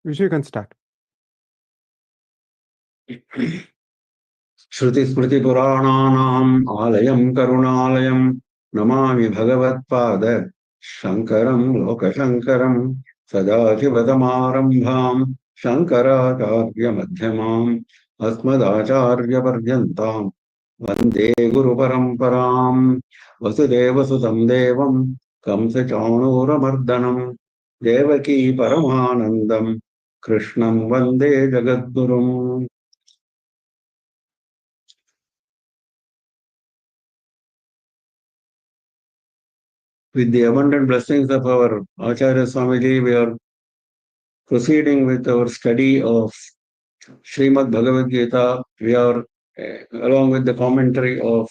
Vishu, you can start. Shruti-smriti-purāṇānaṁ ālayam karunālayam namāmi bhagavатpāda Shankaram lokashankaram sadāṣivasamārambhām Shankarācārya-madhyamām asmadācārya-paryantāम् Vande guru-paraṁparāम् Vasudeva-sutam devam Kamsa-čāణūra-mardhanam Devaki-paramānandam Krishnam vande jagadgurum. With the abundant blessings of our Acharya Swamiji, we are proceeding with our study of Srimad Bhagavad Gita. We are, along with the commentary of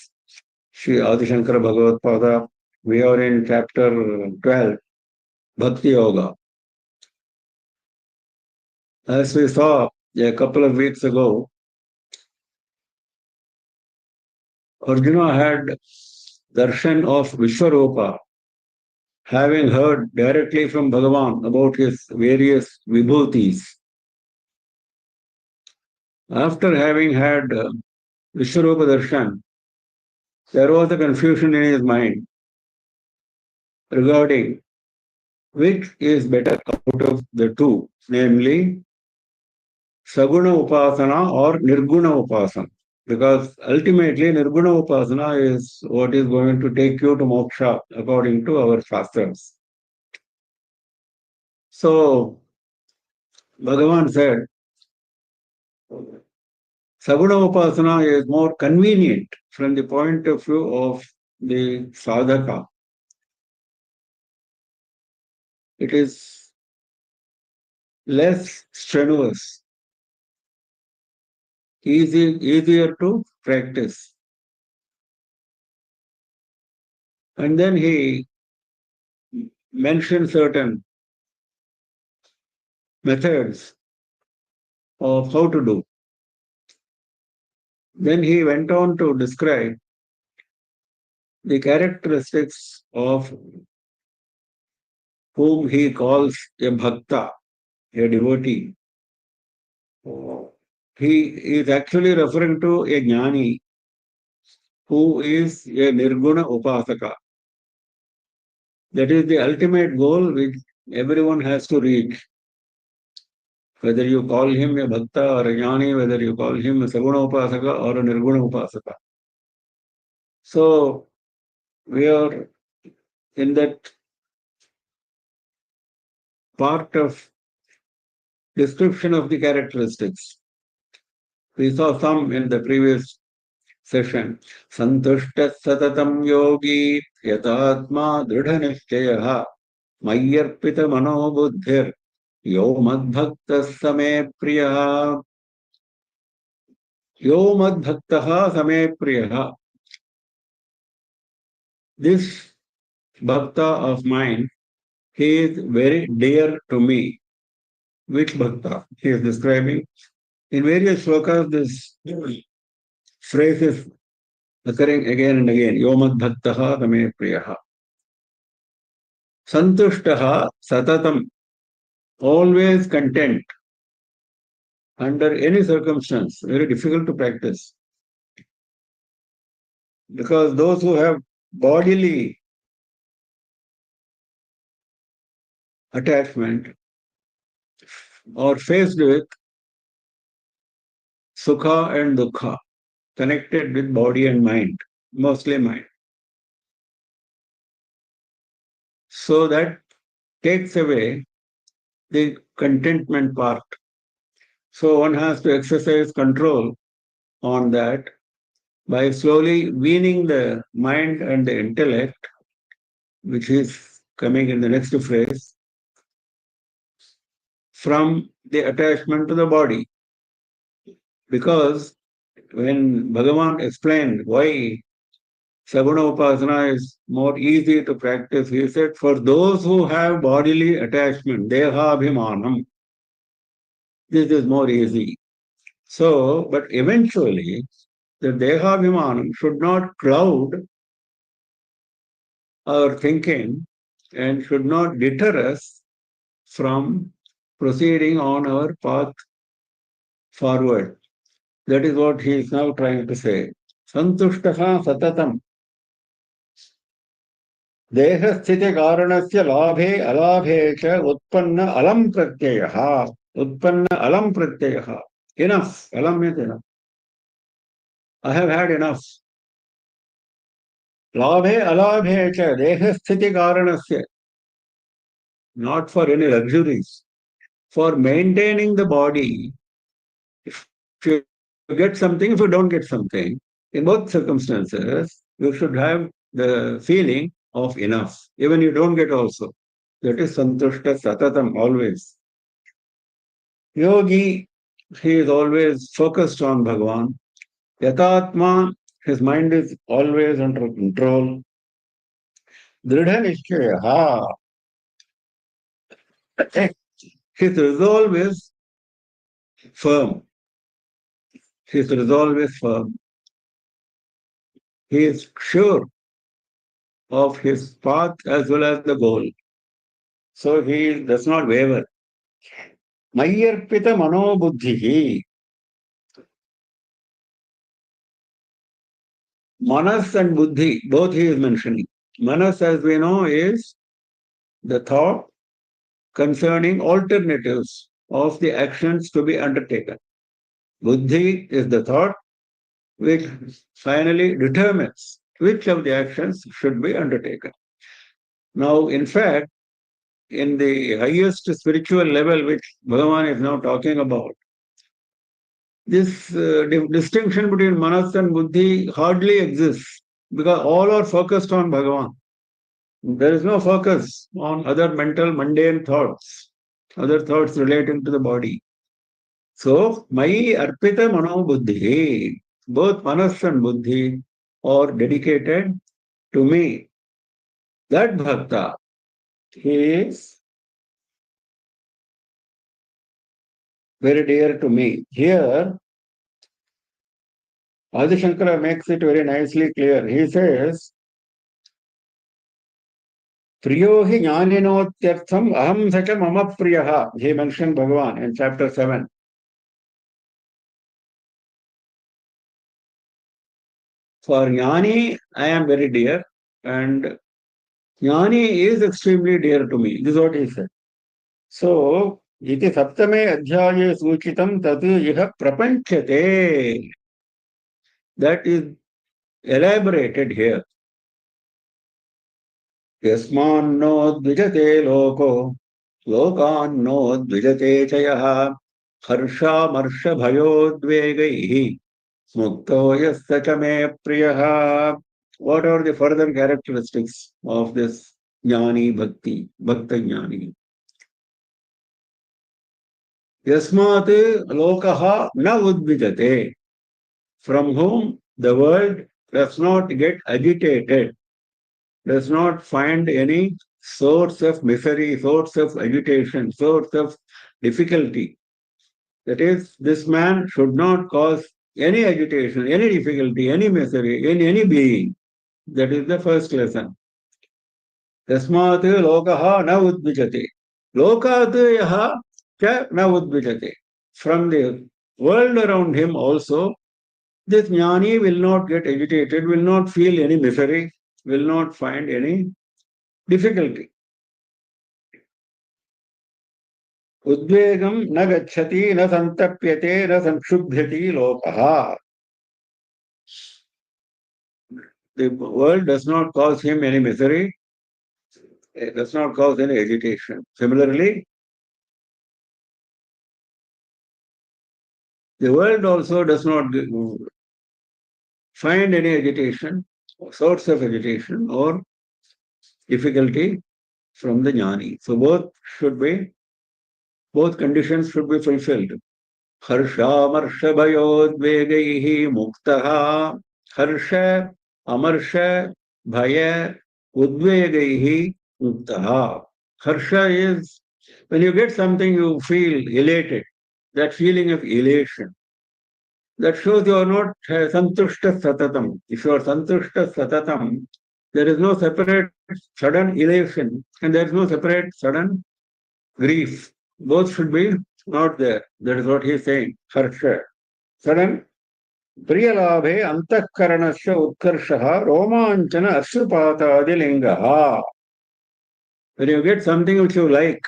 Sri Adi Shankara Bhagavad Pada, we are in chapter 12, Bhakti Yoga. As we saw a couple of weeks ago, Arjuna had darshan of Vishwarupa, having heard directly from Bhagavan about his various vibhutis. After having had Vishwarupa darshan, there was a confusion in his mind regarding which is better out of the two, namely Saguna Upasana or Nirguna Upasana. Because ultimately Nirguna Upasana is what is going to take you to moksha according to our shastras. So Bhagavan said, Saguna Upasana is more convenient from the point of view of the sadhaka. It is less strenuous, easier to practice. And then he mentioned certain methods of how to do. Then he went on to describe the characteristics of whom he calls a bhakta, a devotee. He is actually referring to a jnani who is a nirguna upasaka. That is the ultimate goal which everyone has to reach. Whether you call him a bhakta or a jnani, whether you call him a saguna upasaka or a nirguna upasaka. So we are in that part of description of the characteristics. We saw some in the previous session. Santushta satatam yogi yatatma dridhanishchayaha mayyarpita manobuddhir yo madbhakta same priyaha. Yo madbhaktaha same priyaha. This bhakta of mine, he is very dear to me. Which bhakta? He is describing. In various shlokas, this phrase is occurring again and again. Yo madbhaktaha same priyaha. Santushtaha satatam. Always content. Under any circumstance, very difficult to practice. Because those who have bodily attachment are faced with sukha and dukkha, connected with body and mind, mostly mind. So that takes away the contentment part. So one has to exercise control on that by slowly weaning the mind and the intellect, which is coming in the next phrase, from the attachment to the body. Because when Bhagavan explained why Saguna Upasana is more easy to practice, he said, for those who have bodily attachment, Dehabhimanam, this is more easy. So, but eventually, the Dehabhimanam should not cloud our thinking and should not deter us from proceeding on our path forward. That is what he is now trying to say. Santushtaha satatam. देहस्थिति कारणस्य लाभे अलाभे च उत्पन्न अलम प्रत्ययः enough alam means enough. I have had enough. लाभे अलाभे च देहस्थिति कारणस्य, not for any luxuries, for maintaining the body. If you get something, if you don't get something, in both circumstances you should have the feeling of enough, even you don't get also. That is santushta satatam, always. Yogi, he is always focused on Bhagavan. Yatatma, his mind is always under control. Dridha nishchaya, his resolve is firm. His resolve is firm. He is sure of his path as well as the goal. So he does not waver. Mayarpita manobuddhihi. Manas and buddhi, both he is mentioning. Manas, as we know, is the thought concerning alternatives of the actions to be undertaken. Buddhi is the thought which finally determines which of the actions should be undertaken. Now, in fact, in the highest spiritual level which Bhagavan is now talking about, this distinction between manas and buddhi hardly exists because all are focused on Bhagavan. There is no focus on other mental, mundane thoughts, other thoughts relating to the body. So, Mai Arpita Mano Buddhi, both manas and buddhi are dedicated to me. That bhakta, he is very dear to me. Here, Adi Shankara makes it very nicely clear. He says, Priyo hi jnaninotyartham aham sacha mama priyaha. He mentioned Bhagavan in chapter 7. For Jnani, I am very dear, and Jnani is extremely dear to me. This is what he said. So, iti saptame adhyaye suchitam tatu iha prapanchate. That is elaborated here. Yasmanno dvijate loko, lokanno dvijate chayah, harsha marsha bhayodvegaihi, mukto yassacha me priyaha. What are the further characteristics of this jnani bhakti, bhakta jnani? Yasmat lokaha na udvijate, from whom the world does not get agitated, does not find any source of misery, source of agitation, source of difficulty. That is, this man should not cause any agitation, any difficulty, any misery in any being. That is the first lesson. Tasmat lokaha na udvijate. Lokat yaha cha na udvijate. From the world around him also, this jnani will not get agitated, will not feel any misery, will not find any difficulty. Udvegam na gacchati na santapyate na sanshubhyati lokaha. The world does not cause him any misery, it does not cause any agitation. Similarly, the world also does not find any agitation, source of agitation or difficulty from the jnani. So both conditions should be fulfilled. Harsha marsha bhayodvegaihi muktaha. Harsha, amarsha, bhaya, udvegaihi muktaha. Harsha is when you get something you feel elated. That feeling of elation. That shows you are not santushta satatam. If you are santushta satatam, there is no separate sudden elation and there is no separate sudden grief. Both should be not there. That is what he is saying. Harsha. Sudden Priyalabhe antakaranasya utkarshaha romanchana ashupatadilingaha. When you get something which you like,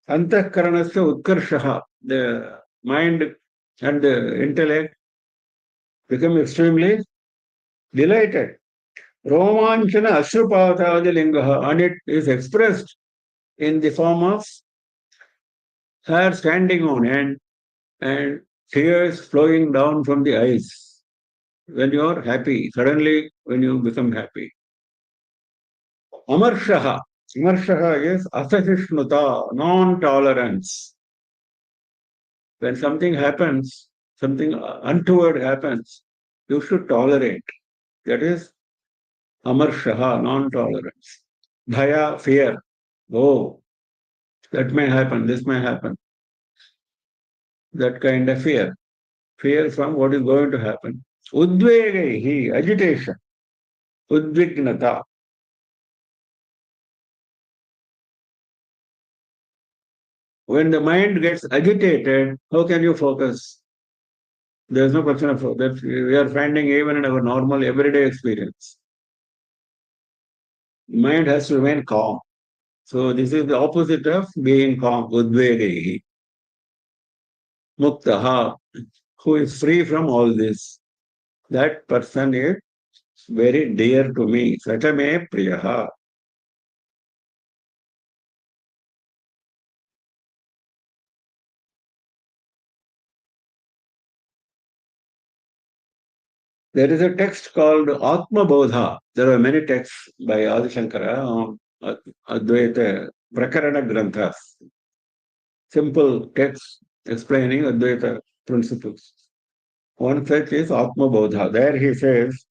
antakaranasya utkarshaha, the mind and the intellect become extremely delighted. Romanchana ashupatadilingaha, and it is expressed in the form of hair standing on end and tears flowing down from the eyes. When you are happy, suddenly when you become happy. Amarshaha. Amarshaha is asahishnuta, non-tolerance. When something happens, something untoward happens, you should tolerate. That is amarshaha, non-tolerance. Bhaya, fear. Oh, that may happen, this may happen. That kind of fear. Fear from what is going to happen. Udvegehi, agitation. Udvignata. When the mind gets agitated, how can you focus? There's no question of that. We are finding even in our normal everyday experience. Mind has to remain calm. So this is the opposite of being calm, udvegehi. Muktaha, who is free from all this. That person is very dear to me. Satame priyaha. There is a text called Atma Bodha. There are many texts by Adi Shankara on Advaita Prakarana Granthas. Simple texts explaining Advaita principles. One such is Atma Bodha. There he says,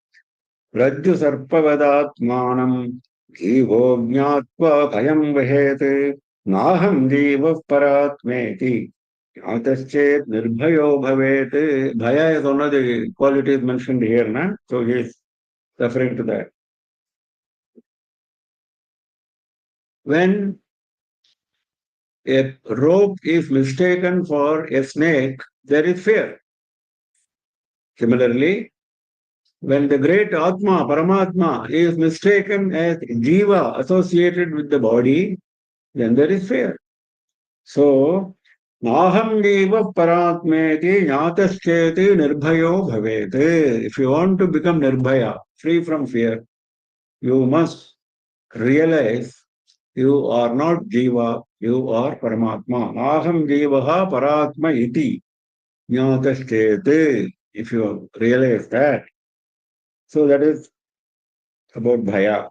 Rajju Sarpavadatmanam Jivo Jnatva Bhayam Vahete Naham Jiva Paratmeti Ataschet Nirbhayo Bhavet. Bhaya is one of the qualities mentioned here, na? So he is referring to that. When a rope is mistaken for a snake, there is fear. Similarly, when the great Atma, Paramatma, is mistaken as Jiva associated with the body, then there is fear. So, Naham Jiva Paratmeti Jnatascheti Nirbhayo Bhavete. If you want to become Nirbhaya, free from fear, you must realize you are not Jiva, you are Paramatma. Naham Jivaha Paratma iti Jnatascheti. If you realize that. So that is about Bhaya.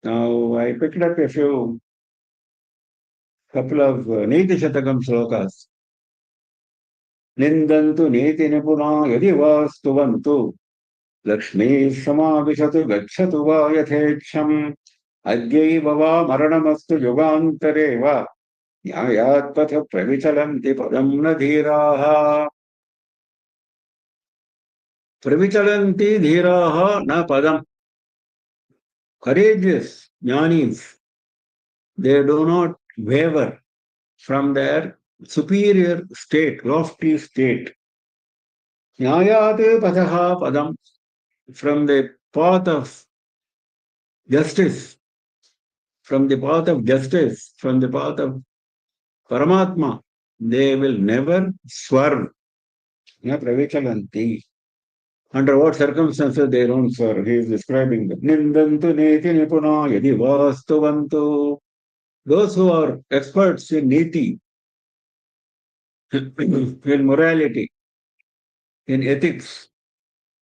Now, I picked up a couple of Niti Shatakam slokas. Nindantu Niti Nipuna Yadi Vastuvantu Lakshmi Samavishatu Gachatu Va Yathecham Adyaiva Va Maranamastu Yugantareva Nyayat Patha Pravichalanti Padam Nadhiraha Pravichalanti Dhiraha Na Padam. Courageous jnanis, they do not waver from their superior state, lofty state. Nyayate pataha padam, from the path of justice, from the path of justice, from the path of Paramatma, they will never swerve. Na pravichalanti. Under what circumstances they don't swerve? He is describing them. Nindantu neti nipuna yadi vastuvantu. Those who are experts in niti, in morality, in ethics,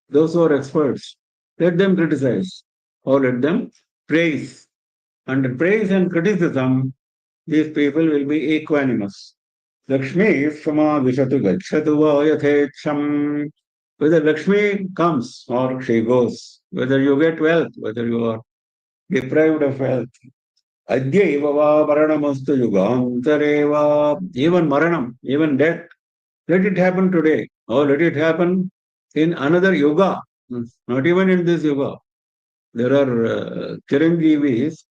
those who are experts, let them criticize or let them praise. Under praise and criticism, these people will be equanimous. Lakshmi is Samavishatu Gachatu Va Yathecham. Whether Lakshmi comes or she goes, whether you get wealth, whether you are deprived of wealth, Adyaiva Va Maranamastu Yugantareva, even Maranam, even death, let it happen today, or let it happen in another yuga, not even in this yuga. There are Chiranjeevis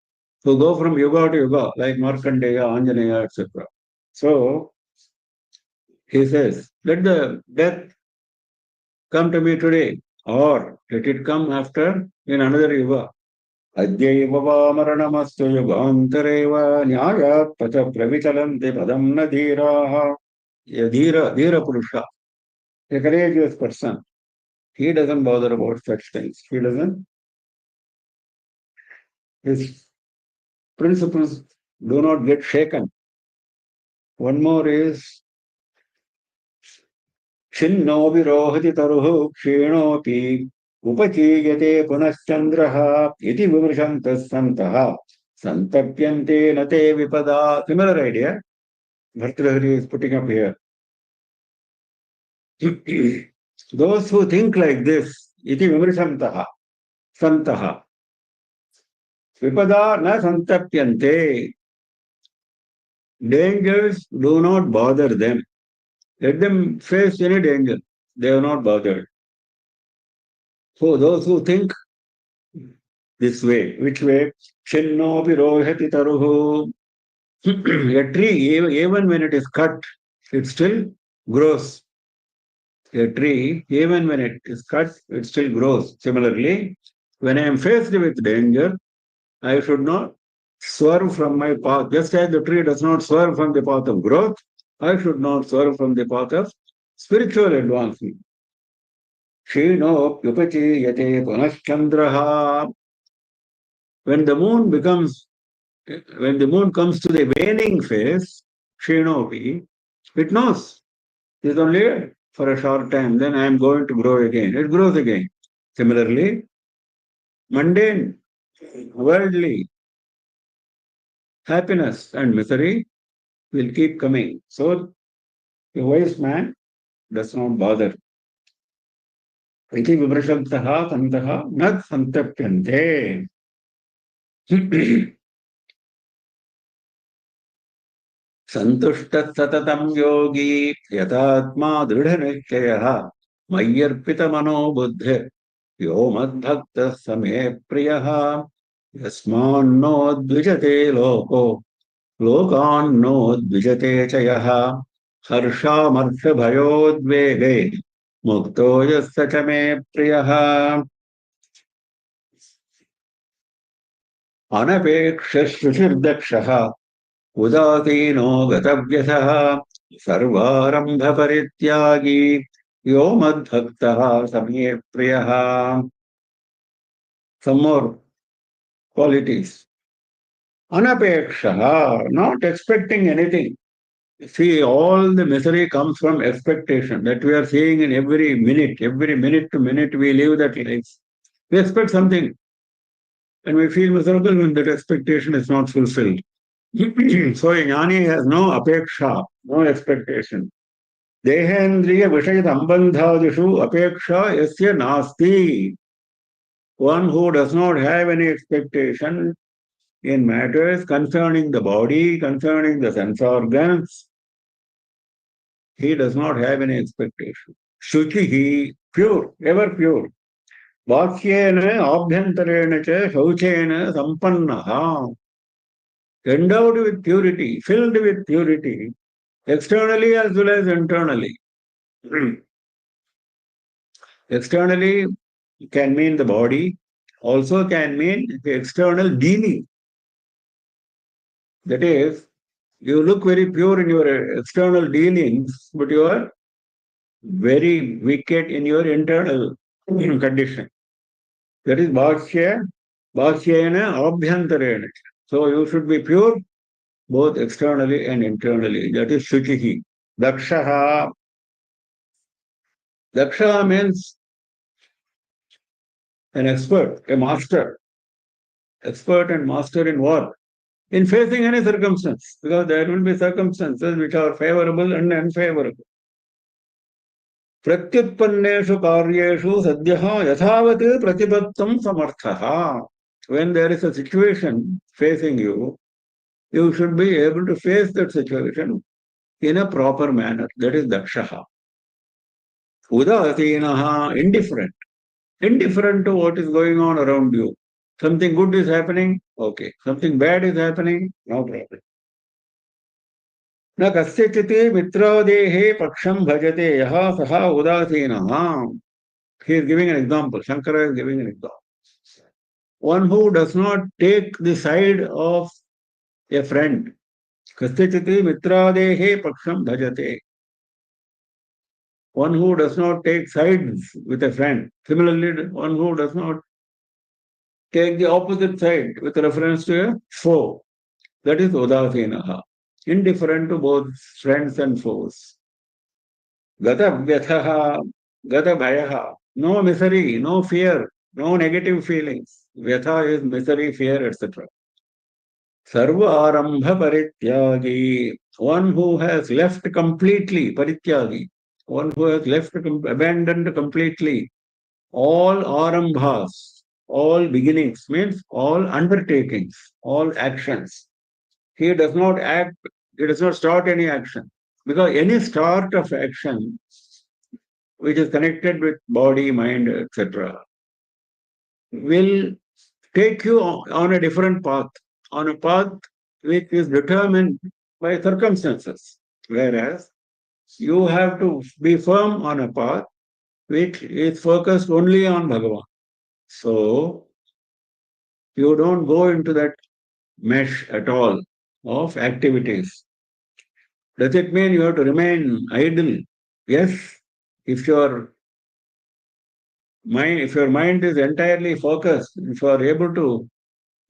who go from yuga to yuga, like Markandeya, Anjaneya, etc. So he says, let the death come to me today, or let it come after in another yuga. Adyaiva va maranamastu yugaantareva nyayat pacha pravichalanti padam na dhiraha. A dhira purusha, a courageous person. He doesn't bother about such things. He doesn't. His principles do not get shaken. One more is Shinno virohati taruhu kshinopi upachiyate punashchandraha iti vimrishantas santaha santapyante nate vipada. Similar idea. Bhartrihari is putting up here. Those who think like this, iti vimrishantaha santaha vipada na santapyante. Dangers do not bother them. Let them face any danger. They are not bothered. So those who think this way, which way? Shinno virohati taruhu. A tree, even when it is cut, it still grows. A tree, even when it is cut, it still grows. Similarly, when I am faced with danger, I should not swerve from my path. Just as the tree does not swerve from the path of growth, I should not swerve from the path of spiritual advancement. Kshinopyupachiyate punashchandraha. When the moon comes to the waning phase, Kshinopi, it knows it is only for a short time, then I am going to grow again. It grows again. Similarly, mundane, worldly happiness and misery will keep coming. So a wise man does not bother. Iti vimrishantaha santaha nad santapyante. Santushtat satatam yogi yatatma dridhanityayah mayyarpita buddhe yo madbhakta same priyaha yasmanno dvijate loko lokanno dvijate chayah harshamartha bhayodvege mukto yasya cha me priyaha anapeksha shrushirdakshaha उदासीनो गतव्यथः सर्वारंभ परित्यागी यो मद्भक्तः समे प्रियः. Some more qualities. Anapekshaha, not expecting anything. See, all the misery comes from expectation that we are seeing in every minute to minute we live that life. We expect something and we feel miserable when that expectation is not fulfilled. So a jnani has no apeksha, no expectation. Dehendriya vishaya sambandhadishu apeksha yasya nasti. One who does not have any expectation in matters concerning the body, concerning the sense organs, he does not have any expectation. Shuchihi, pure, ever pure. Vakyena abhyantarena cha shauchena sampannaha. Endowed with purity, filled with purity, externally as well as internally. Externally can mean the body, also can mean the external dealing. That is, you look very pure in your external dealings, but you are very wicked in your internal condition. That is bhashyena abhyantarena. So you should be pure both externally and internally. That is shuchihi. Dakshaha. Daksha means an expert, a master. Expert and master in what? In facing any circumstance, because there will be circumstances which are favorable and unfavorable. Pratyutpanneshu karyeshu sadhyaha yathavat pratipattam samarthaha. When there is a situation facing you, you should be able to face that situation in a proper manner. That is dakshaha. Udasinaha, indifferent. Indifferent to what is going on around you. Something good is happening, okay. Something bad is happening, no problem. न कस्यचित् मित्रादेहे पक्षं भजते यः सः उदासीनः. He is giving an example. Shankara is giving an example. One who does not take the side of a friend. Kastyachiti mitradehe paksham bhajate. One who does not take sides with a friend. Similarly, one who does not take the opposite side with reference to a foe. That is udasinaha. Indifferent to both friends and foes. Gata vyathaha, gata bhayaha. No misery, no fear, no negative feelings. Vyatha is misery, fear, etc. Sarva arambha parityagi. One who has left completely, parityagi. One who has left, abandoned completely all arambhas, all beginnings, means all undertakings, all actions. He does not act, he does not start any action. Because any start of action which is connected with body, mind, etc., will take you on a different path, on a path which is determined by circumstances. Whereas you have to be firm on a path which is focused only on Bhagavan. So you don't go into that mesh at all of activities. Does it mean you have to remain idle? Yes, if your mind is entirely focused, if you are able to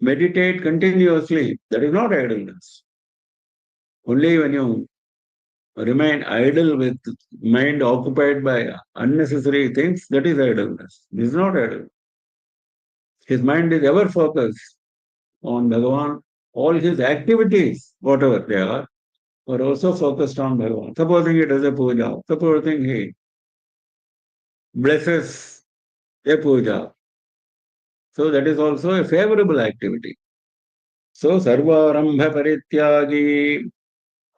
meditate continuously, that is not idleness. Only when you remain idle with mind occupied by unnecessary things, that is idleness. This is not idle. His mind is ever focused on Bhagavan. All his activities, whatever they are also focused on Bhagavan. Supposing he does a puja, supposing he blesses a puja. So that is also a favorable activity. So sarvarambha parityagi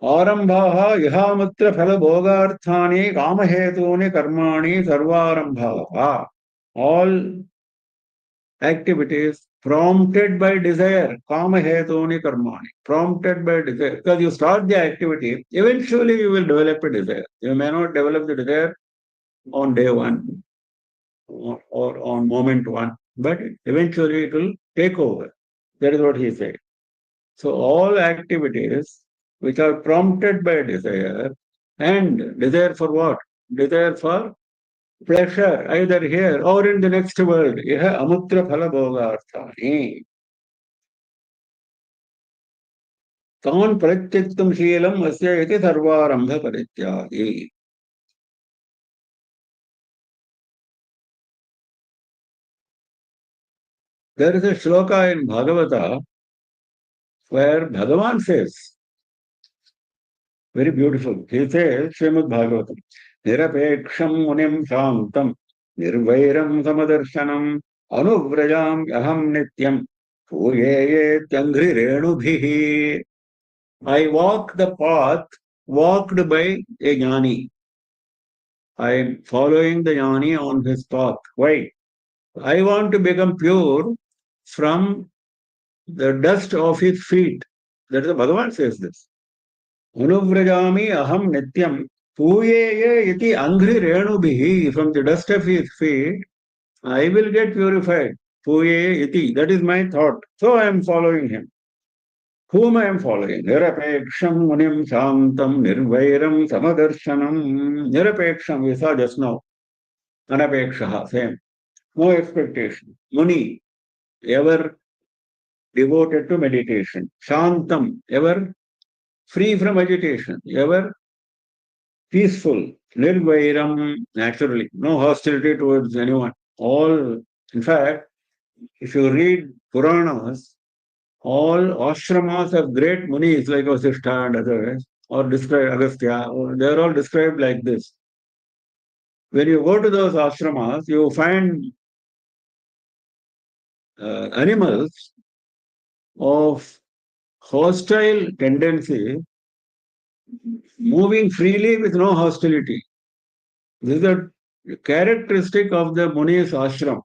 आरंभाः इहामुत्र फलभोगार्थानि कामहेतूनि कर्माणि सर्वारंभाः. All activities prompted by desire, kamahetuni karmani, prompted by desire. Because you start the activity, eventually you will develop a desire. You may not develop the desire on day one or on moment one, but eventually it will take over. That is what he said. So all activities which are prompted by desire, and desire for what? Desire for pleasure, either here or in the next world. Iha amutra phala bhogarthani. Taun pratyaktam sheelam asya iti sarvarambha parityagi. There is a shloka in Bhagavata where Bhagavan says, very beautiful. He says, Srimad Bhagavatam, Nirapeksham munim shantam, Nirvairam samadarshanam, Anuvrajam aham nityam, Puyeye tyangri renubhihi. I walk the path walked by a jnani. I am following the jnani on his path. Why? I want to become pure from the dust of his feet. That is the Bhagavan says this. Anuvrajami aham nityam puyeye iti angri renubhihi. From the dust of his feet, I will get purified. Puyeye iti. That is my thought. So I am following him. Whom I am following? Nirapeksham munim shantam nirvairam samadarshanam. Nirapeksham we saw just now. Anapekshaha, same. No expectation. Muni, ever devoted to meditation. Shantam, ever free from agitation, ever peaceful. Nirvairam, naturally, no hostility towards anyone. All, in fact, if you read Puranas, all ashramas of great munis like Vasishtha and others, or described Agastya, they are all described like this. When you go to those ashramas, you find animals of hostile tendency moving freely with no hostility. This is a characteristic of the Muni's ashram.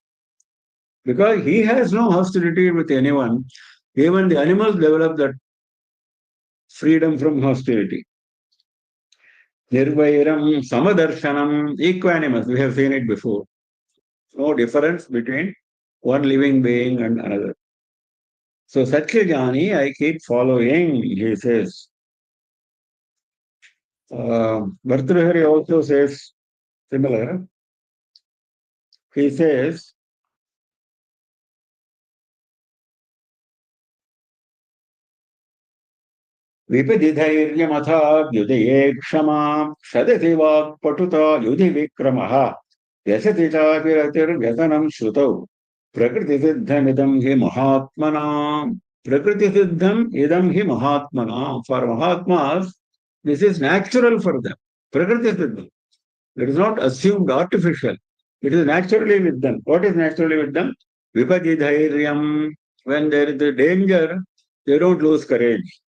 Because he has no hostility with anyone, even the animals develop that freedom from hostility. Nirvairam, Samadarshanam, equanimous. We have seen it before. No difference between one living being and another. So Satyajani, I keep following, he says. Bhartrihari also says similar. He says, विपदिधैर्यमथाभ्युदये क्षमां सदति वाक्पटुता युधि विक्रमः व्यसति चाभिरतिर्व्यसनं श्रुतौ प्रकृतिसिद्धमिदं हि महात्मनाम् प्रकृतिसिद्धम् इदं हि महात्मनाम् for Mahatmas this is natural for them prakriti it is not assumed artificial it is naturally with them what is naturally with them vipadidhairyam when there is a danger they don't lose courage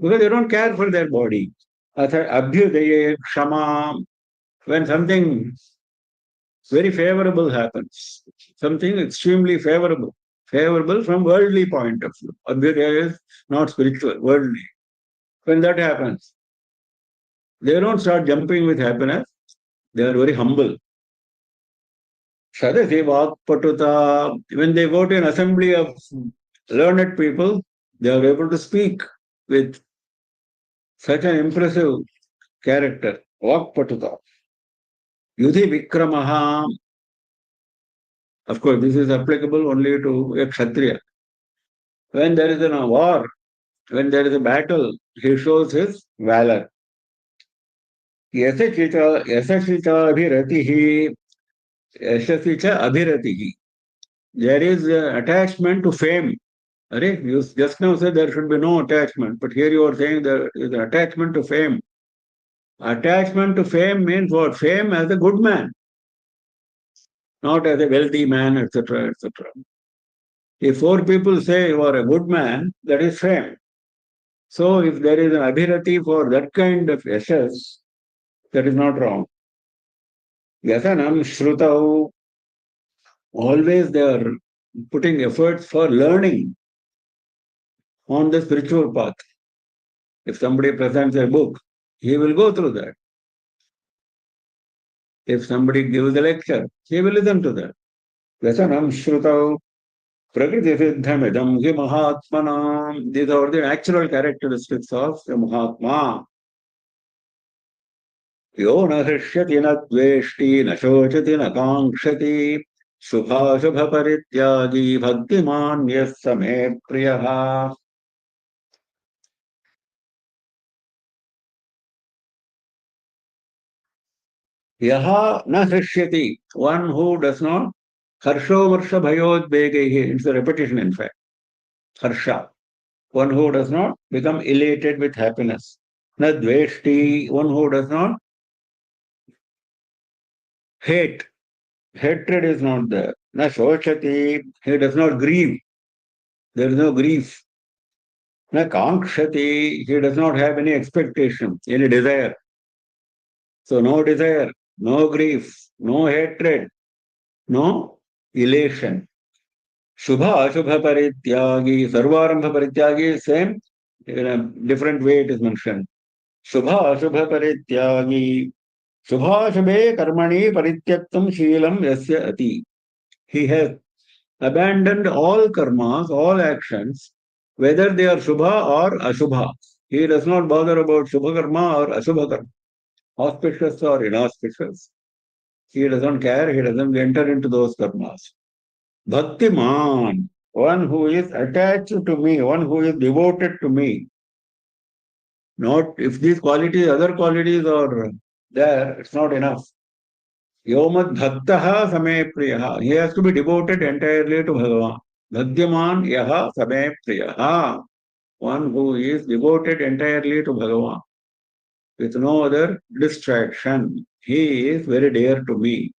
because they don't care for their body. Abhyudaye, Kshama, when something very favorable happens, something extremely favorable, favorable from worldly point of view. Abhyudaya is not spiritual, worldly. When that happens, they don't start jumping with happiness, they are very humble. Sadasi Vakpatuta, when they go to an assembly of learned people, they are able to speak with such an impressive character, Vakpatuta. Yudhi Vikramaha, of course, this is applicable only to a Kshatriya. When there is a war, when there is a battle, he shows his valor. Yasachita abhiratihi, yasachita abhiratihi. There is attachment to fame. You just now said there should be no attachment, but here you are saying there is an attachment to fame. Attachment to fame means what? Fame as a good man, not as a wealthy man, etc., etc. If four people say you are a good man, that is fame. So if there is an abhirati for that kind of yashas, that is not wrong. Yasanam shrutau, always they are putting efforts for learning on the spiritual path. If somebody presents a book, he will go through that. If somebody gives a lecture, he will listen to that. Yasanam shrutau, prakriti siddhamidam hi mahatmanam. These are the natural characteristics of the Mahatma. यो न हृष्यति न द्वेष्टि न शोचति न काङ्क्षति शुभाशुभपरित्यागी भक्तिमान् यः स मे प्रियः यः न हृष्यति one who does not हर्षो वर्ष भयोद्वेगैः it's a repetition in fact harsha one who does not become elated with happiness न द्वेष्टि one who does not hate hatred is not there न शोचति he does not grieve there is no grief Na kankshati, he does not have any expectation, any desire. So no desire, no grief, no hatred, no elation. Shubha Ashubha Parityagi, Sarvarambha Parityagi, same, in a different way it is mentioned. Shubha Ashubha Parityagi, Shubha Shubhe Karmani Parityaktam Sheelam Yasya Ati. He has abandoned all karmas, all actions, whether they are Shubha or Ashubha. He does not bother about Shubha karma or Ashubha karma, auspicious or inauspicious. He doesn't care, he doesn't enter into those karmas. Bhaktiman, one who is attached to me, one who is devoted to me. Not if these qualities, other qualities are there, it's not enough. Yomad bhaktaha same priyaha. He has to be devoted entirely to Bhagavan. Bhaktiman yaha same priyaha. One who is devoted entirely to Bhagavan with no other distraction. He is very dear to me.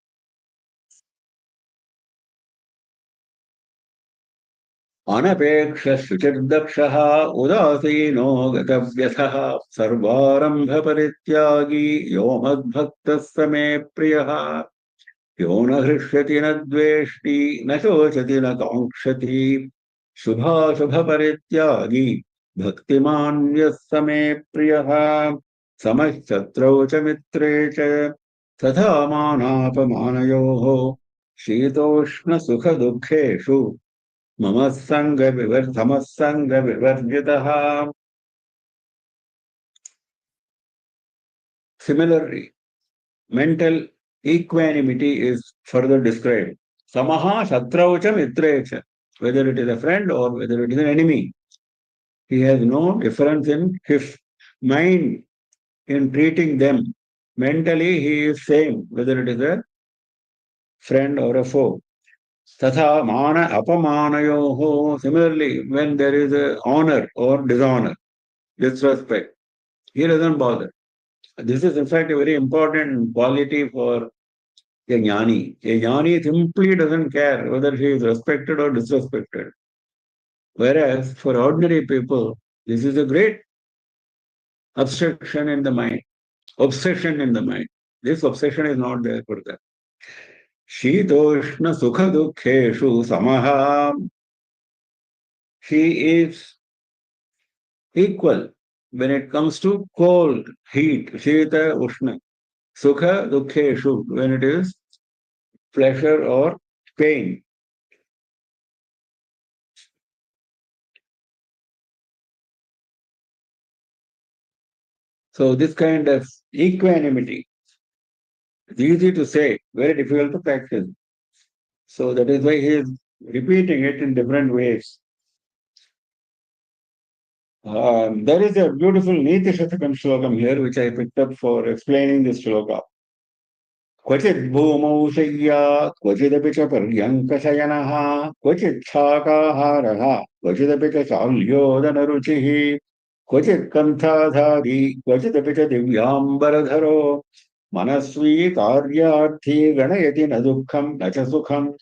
अनपेक्षशुचिर्दक्षः उदासीनो गतव्यथः सर्वारम्भपरित्यागी यो मद्भक्तः स मे प्रियः यो न हृष्यति न द्वेष्टि न शोचति न काङ्क्षति शुभाशुभपरित्यागी भक्तिमान् यः स मे प्रियः समशत्रौ च मित्रे च तथा मानापमानयोः शीतोष्णसुखदुःखेषु मम समः सङ्गविवर्जितः. Similarly, mental equanimity is further described. Samaha shatrau cha mitre cha. Whether it is a friend or whether it is an enemy, he has no difference in his mind in treating them. Mentally, he is same whether it is a friend or a foe. Tatha mana apamanayoho. Similarly, when there is a honor or dishonor, disrespect, he doesn't bother. This is in fact a very important quality for a jnani. A jnani simply doesn't care whether he is respected or disrespected. Whereas for ordinary people, this is a great obstruction in the mind, obsession in the mind. This obsession is not there for them. Shitoshna sukha dukkheshu samaha. He is equal when it comes to cold, heat, shita, ushna. Sukha dukkheshu, when it is pleasure or pain. So this kind of equanimity is easy to say, very difficult to practice. So that is why he is repeating it in different ways. There is a beautiful Niti Shatakam shlokam here, which I picked up for explaining this shloka. क्वचित् भूमौ शय्या क्वचिदपि च पर्यङ्कशयनः क्वचित् शाकाहारः क्वचिदपि च चाल्योदनरुचिः क्वचित् कण्ठाधारी क्वचिदपि च दिव्याम्बरधरो मनस्वी कार्यार्थी गणयति न दुःखं न च सुखम्.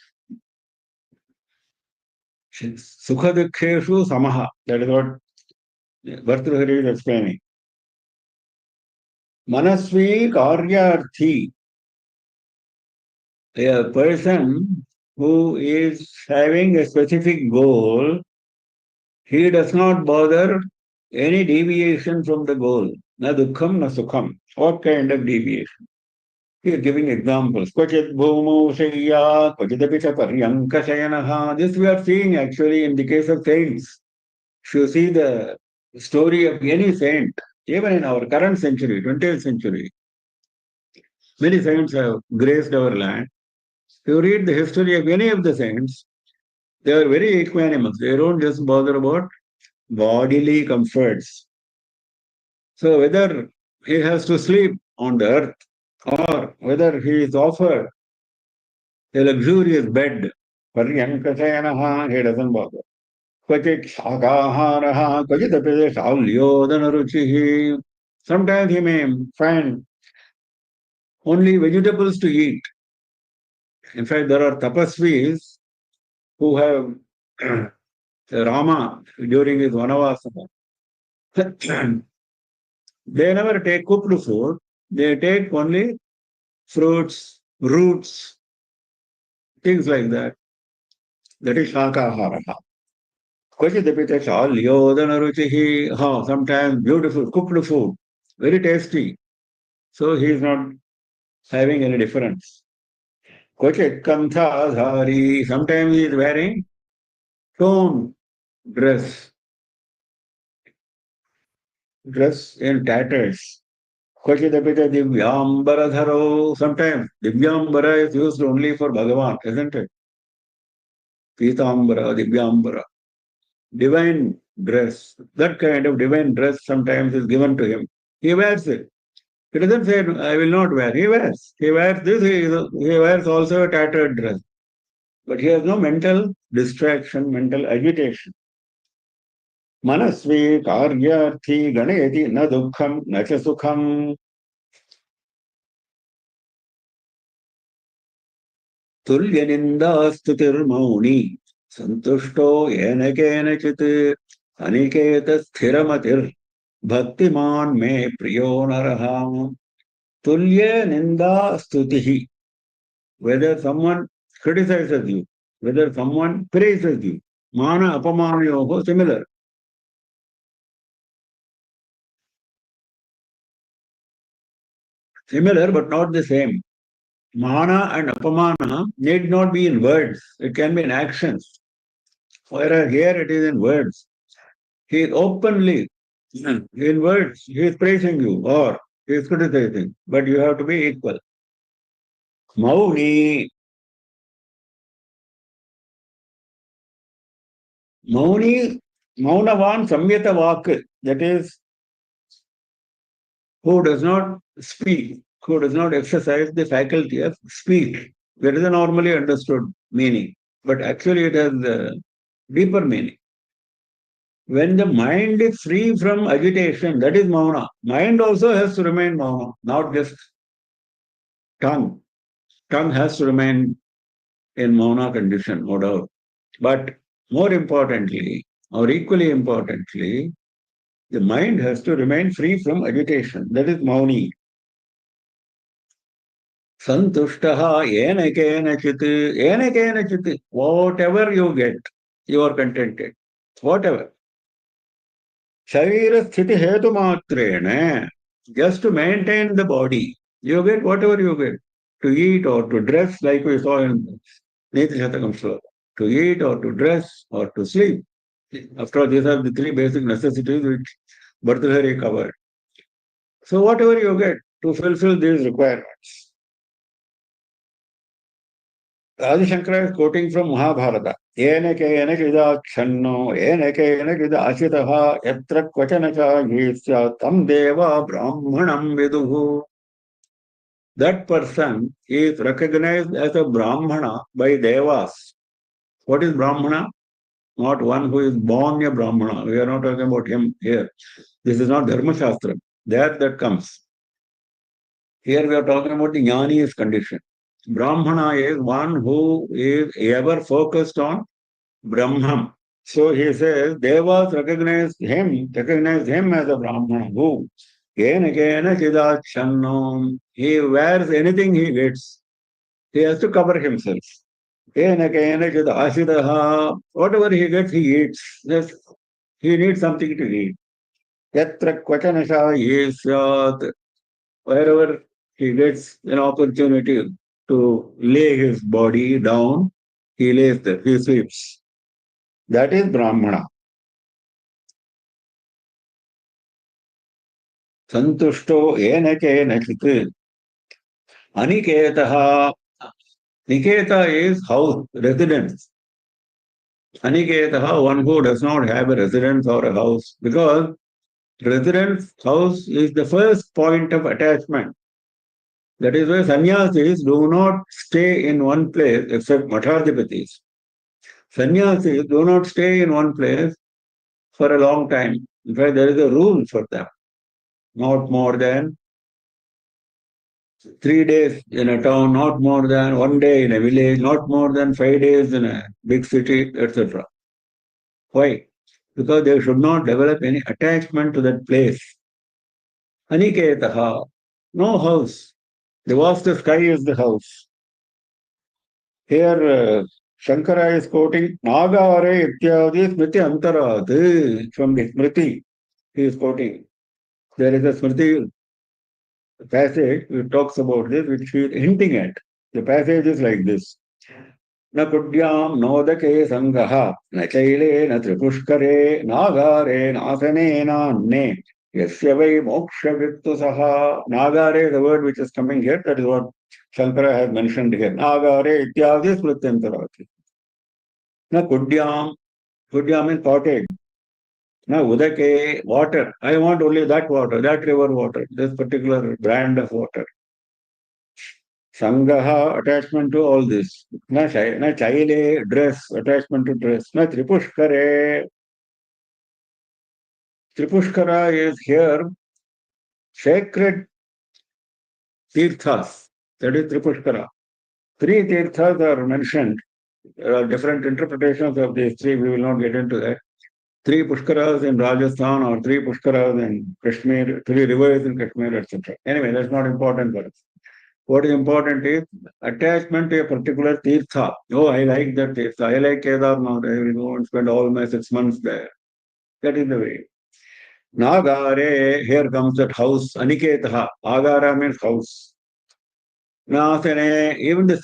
Sukha-dukkeshu samaha. That is what Bhartruhari is explaining. Manasvi karyarthi. A person who is having a specific goal, he does not bother any deviation from the goal. Na dukkham, na sukham. What kind of deviation? He is giving examples. Kvachit bhumau shayya, kvachitapi cha paryanka shayanaha. This we are seeing actually in the case of saints. If you see the story of any saint, even in our current century, 20th century, many saints have graced our land. If you read the history of any of the saints, they are very equanimous. They don't just bother about bodily comforts. So whether he has to sleep on the earth or whether he is offered a luxurious bed, he doesn't bother. क्वचित् शाकाहारः क्वचिदपि शाल्योदनरुचिः. Sometimes he may find only vegetables to eat. In fact, there are tapasvis who have Rama during his Vanavasa. They never take cooked food. They take only fruits, roots, things like that. That is Shakahara. Kvachidapita Shalyodanaruchihi. Sometimes beautiful cooked food, very tasty. So he is not having any difference. Kvachit Kantha. Sometimes he is wearing torn dress in tatters. Kvachidapita Divyambaradharo. Sometimes Divyambara is used only for Bhagavan, isn't it? Pitambara, Divyambara. Divine dress. That kind of divine dress sometimes is given to him. He wears it. He doesn't say, I will not wear. He wears. He wears this. He wears also a tattered dress. But he has no mental distraction, mental agitation. मनस्वी कार्यार्थी गणयति न दुःखं न च सुखम्. तुल्यनिन्दास्तुतिर्मौनी सन्तुष्टो येन केनचित् अनिकेत स्थिरमतिर्भक्तिमान् मे प्रियो नरः. Tulya Ninda Stutihi. Whether someone criticizes you, whether someone praises you. Mana Apamanayoho, similar. Similar, but not the same. Mana and apamana need not be in words. It can be in actions. Whereas here it is in words. He is openly, in words, he is praising you or he is criticizing, but you have to be equal. Mauni, Mauni, Maunavan Samyata Vak, that is, who does not speak, who does not exercise the faculty of speech. That is a normally understood meaning, but actually it has a deeper meaning. When the mind is free from agitation, that is mauna. Mind also has to remain mauna, not just tongue. Tongue has to remain in mauna condition, no doubt. But more importantly, or equally importantly, the mind has to remain free from agitation. That is mauni. Santushtaha yena kenachit, whatever you get, you are contented. Whatever. Sharira sthiti hetu matrena, just to maintain the body, you get whatever you get. To eat or to dress, like we saw in Niti Shatakam Shloka. To eat or to dress or to sleep. After all, these are the three basic necessities which Bhartrhari covered. So whatever you get to fulfill these requirements. Adi Shankara is quoting from Mahabharata. Yena kena kidachanno, yena kena kidachitaha, yatra kvachanacha yisya tam deva brahmanam viduhu. That person is recognized as a Brahmana by Devas. What is Brahmana? Not one who is born a Brahmana. We are not talking about him here. This is not Dharma Shastra. That comes. Here we are talking about the Jnani's condition. Brahmana is one who is ever focused on Brahman. So he says, Devas recognize him as a Brahmana who kena kena chidachannom. He wears anything he gets. He has to cover himself. Kena kena chidasidaha. Whatever he gets, he eats. Yes, he needs something to eat. Yatra kvachanasha yesyat. Wherever he gets an opportunity to lay his body down, he lays there, he sleeps. That is Brahmana. Santushto ena kena chit. Aniketaha. Niketa is house, residence. Aniketaha, one who does not have a residence or a house, because residence, house is the first point of attachment. That is why sannyasis do not stay in one place except matadhipatis. Sannyasis do not stay in one place for a long time. In fact, there is a rule for them. Not more than 3 days in a town, not more than 1 day in a village, not more than 5 days in a big city, etc. Why? Because they should not develop any attachment to that place. Aniketaha, no house. The vast sky is the house. Here, Shankara is quoting Nagare Ityadi Smriti Antarad from the Smriti. He is quoting. There is a Smriti passage which talks about this, which he is hinting at. The passage is like this. न कुड्यां नोदके संगः न चैले न त्रिपुष्करे नागारे नासने नान्ने यस्य वै मोक्षवित्तु सः. Nagare is the word which is coming here. That is what Shankara has mentioned here. Nagare ityadi smrityantarati. Na kudyam. Kudyam means pottage. Na udake, water. I want only that water, that river water, this particular brand of water. Sangaha, attachment to all this. Na chaile, dress, attachment to dress. Na tripushkare. Tripushkara is here sacred tirthas. That is Tripushkara. Three tirthas are mentioned. There are different interpretations of these three. We will not get into that. Three Pushkaras in Rajasthan or three Pushkaras in Kashmir, three rivers in Kashmir, etc. Anyway, that's not important for us. What is important is attachment to a particular tirtha. Oh, I like that tirtha. I like Kedarnath. I will go and spend all my 6 months there. That is the way. Nagare, here comes that house, Aniketaha. Agara means house. Nasane, even the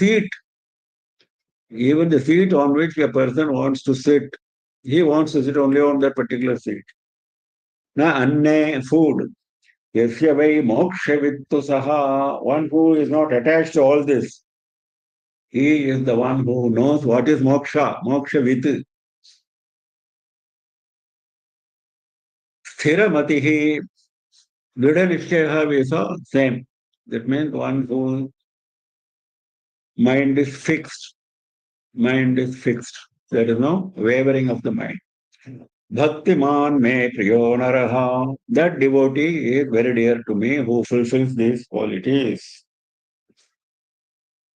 seat on which a person wants to sit, he wants to sit only on that particular seat. Na anne, food. Yasya vai moksha vittu saha, one who is not attached to all this. He is the one who knows what is moksha, moksha vitu. Sthiramatihi, Dridha Nishchaya we saw, same. That means one whose mind is fixed. Mind is fixed. There is no wavering of the mind. Bhaktiman me priyo naraha. That devotee is very dear to me who fulfills these qualities.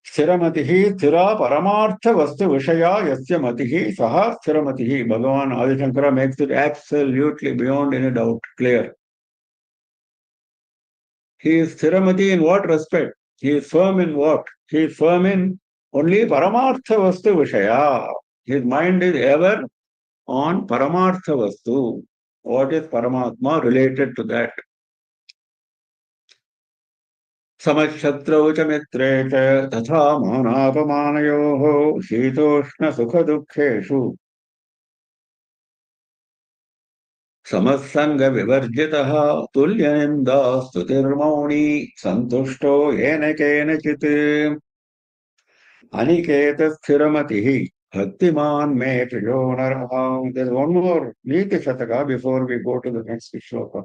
Stiramatihi stira paramartha vastu vishaya yasya matihi saha stiramatihi. Bhagavan Adi Shankara makes it absolutely beyond any doubt clear. He is stiramati in what respect? He is firm in what? He is firm in only paramartha vastu vishaya. His mind is ever on paramartha vastu. What is paramatma related to that? समशत्रौ च मित्रे च तथा मानापमानयोः शीतोष्णसुखदुःखेषु समस्सङ्गविवर्जितः तुल्यनिन्दास्तुतिर्मौनी सन्तुष्टो येन केनचित् अनिकेतस्थिरमतिः भक्तिमान् मे प्रियो नरः. There's one more Niti Shataka before we go to the next shloka,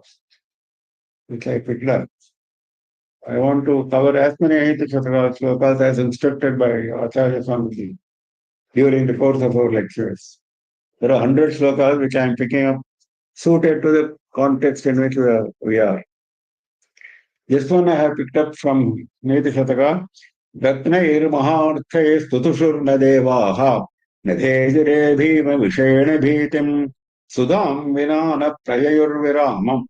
which I picked up. I want to cover as many Niti Shataka shlokas as instructed by Acharya Swamiji during the course of our lectures. There are 100 shlokas which I am picking up suited to the context in which we are. This one I have picked up from Niti Shataka. Ratnair Maharthe Stutushur Nadevaha Nadhejire Bhima Vishene Bhitim Sudam Vinana Prayayur Viramam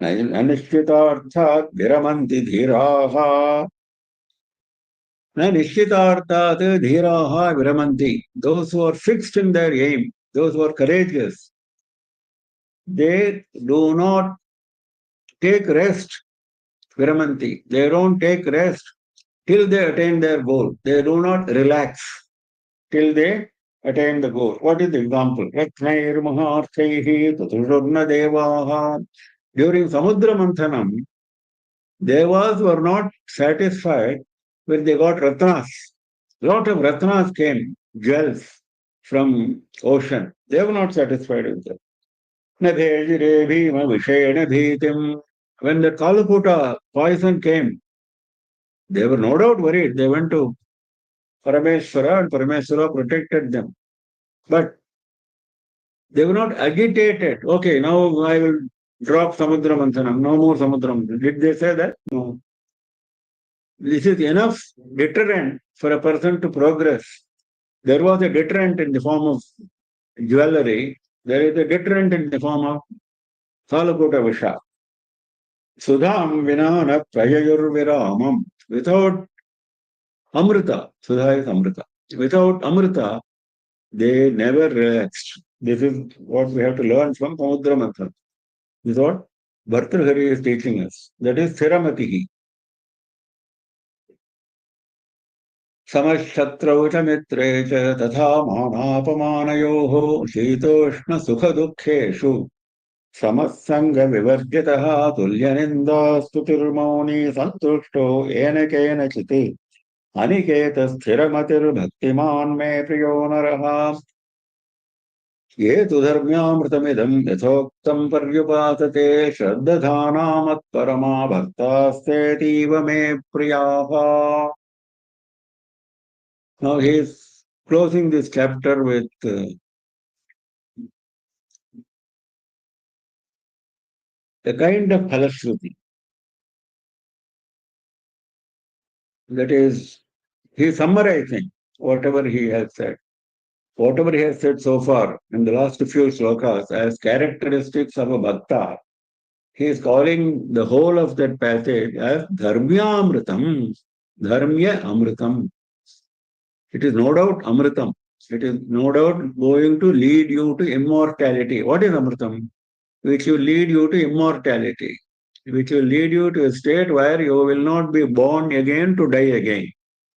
Anishchitarthat Viramanti Dhiraha. Nishchitarthat Dhiraha Viramanti. Those who are fixed in their aim, those who are courageous, they do not take rest, Viramanti. They don't take rest till they attain their goal. They do not relax till they attain the goal. What is the example? During Samudra Manthanam, Devas were not satisfied when they got Ratnas. Lot of Ratnas came, jewels from ocean. They were not satisfied with them. When the Kalakuta poison came, they were no doubt worried. They went to Parameshwara and Parameshwara protected them. But they were not agitated. Okay, now I will drop Samudra Manthanam. No more Samudra Manthanam. Did they say that? No. This is enough deterrent for a person to progress. There was a deterrent in the form of jewelry. There is a deterrent in the form of Kalakuta Visha. Sudham Vinana Prayayur Viramam. Without Amrita, Sudha is Amrita. Without Amrita, they never relaxed. This is what we have to learn from Samudra Manthan. This is what Bhartrhari is teaching us. That is Thiramatihi. Samashchatrau cha mitre cha tatha manapamanayoho shitoshna sukha dukkheshu samassanga vivarjitaha tulyaninda stutirmauni santushto ena kena chiti aniketa sthiramatir bhaktiman me priyo naraha. ये तु धर्म्यामृतमिदं यथोक्तं पर्युपासते श्रद्दधानामत्परमा भक्तास्तेतीव मे प्रियाः. Now he is closing this chapter with a kind of Phalashruti. That is, he is summarizing whatever he has said. Whatever he has said so far in the last few slokas as characteristics of a bhakta, he is calling the whole of that passage as Dharmyamritam, Dharmya Amritam. It is no doubt Amritam. It is no doubt going to lead you to immortality. What is Amritam? which will lead you to immortality, which will lead you to a state where you will not be born again to die again.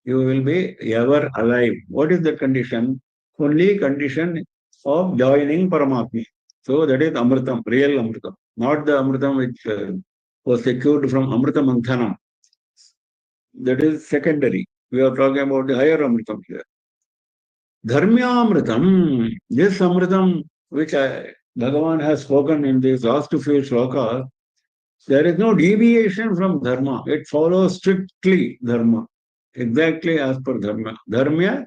You will be ever alive. What is the condition? Only condition of joining Paramatma. So that is Amritam, real Amritam, not the Amritam which was secured from Amrita Manthana. That is secondary. We are talking about the higher Amritam here. Dharmyamritam, this Amritam which Bhagavan has spoken in these last few slokas, there is no deviation from Dharma. It follows strictly Dharma, exactly as per Dharma. Dharma,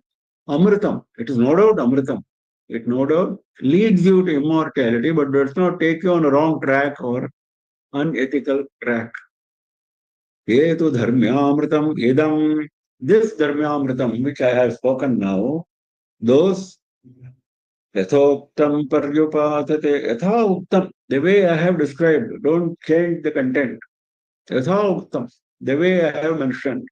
Amritam. It is no doubt Amritam. It no doubt leads you to immortality, but does not take you on a wrong track or unethical track. Etu Dharmyamritam idam. This Dharmyamritam, which I have spoken now, those Yathoktam paryupasate. Yatha uktam. The way I have described. Don't change the content. Yatha uktam. The way I have mentioned.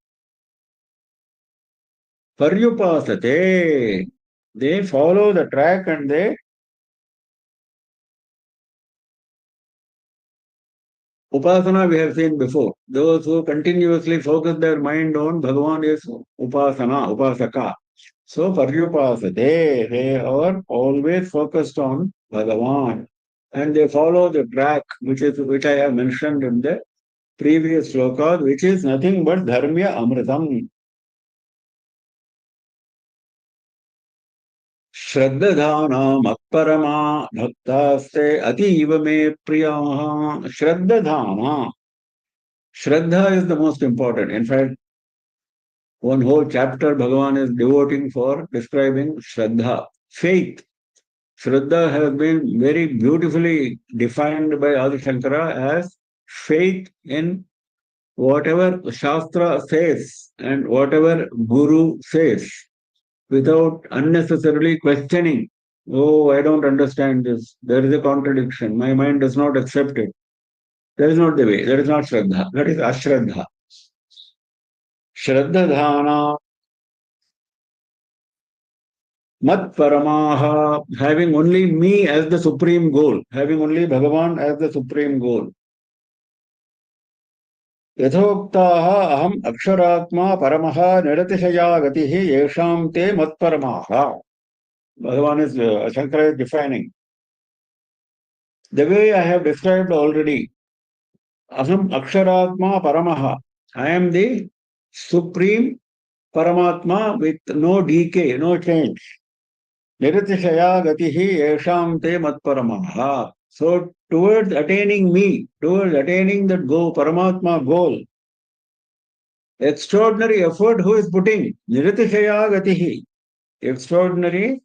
Paryupasate. They follow the track and they Upasana we have seen before. Those who continuously focus their mind on Bhagavan is Upasana, Upasaka. So Paryupasate, they are always focused on Bhagavan. And they follow the track which I have mentioned in the previous slokas, which is nothing but Dharmya Amritam. Shraddhadhanam Akparama Bhaktaste Ativa Me Priyaha. Shraddhadhana. Shraddha is the most important. In fact, one whole chapter Bhagavan is devoting for describing Shraddha. Faith. Shraddha has been very beautifully defined by Adi Shankara as faith in whatever Shastra says and whatever Guru says without unnecessarily questioning. Oh, I don't understand this. There is a contradiction. My mind does not accept it. That is not the way. That is not Shraddha. That is Ashraddha. Shraddhadhana Mat Paramaha, having only me as the supreme goal, having only Bhagavan as the supreme goal. Yathoktaha aham aksharatma paramaha niratishaya gatihi yesham te mat paramaha. Bhagavan is, Shankara is defining. The way I have described already, aham aksharatma paramaha. I am the supreme Paramatma with no decay, no change. Niratishaya gatihi yesham te matparamaha. So towards attaining me, towards attaining that goal, Paramatma goal, extraordinary effort who is putting, Niratishaya gatihi, extraordinary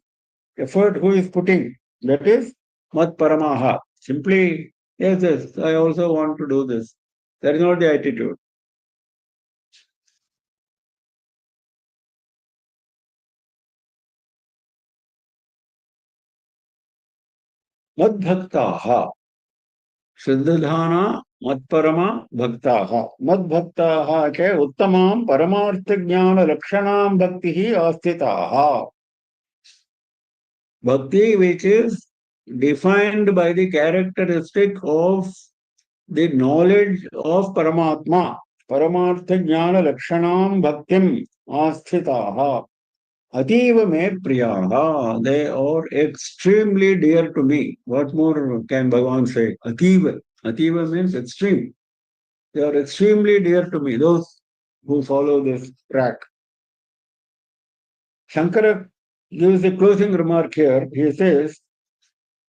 effort who is putting, that is matparamaha. Simply, yes, I also want to do this. That is not the attitude. Madbhaktaha. Siddhadhana Matparama Bhaktaha. Madbhaktaha ke Uttamam Paramartha Jnana Lakshanam Bhaktihi Astitaha. Bhakti which is defined by the characteristic of the knowledge of Paramatma. Paramartha Jnana Lakshanam Bhaktim Astitaha. Ativa me priyaha. They are extremely dear to me. What more can Bhagavan say? Ativa. Ativa means extreme. They are extremely dear to me, those who follow this track. Shankara gives a closing remark here. He says,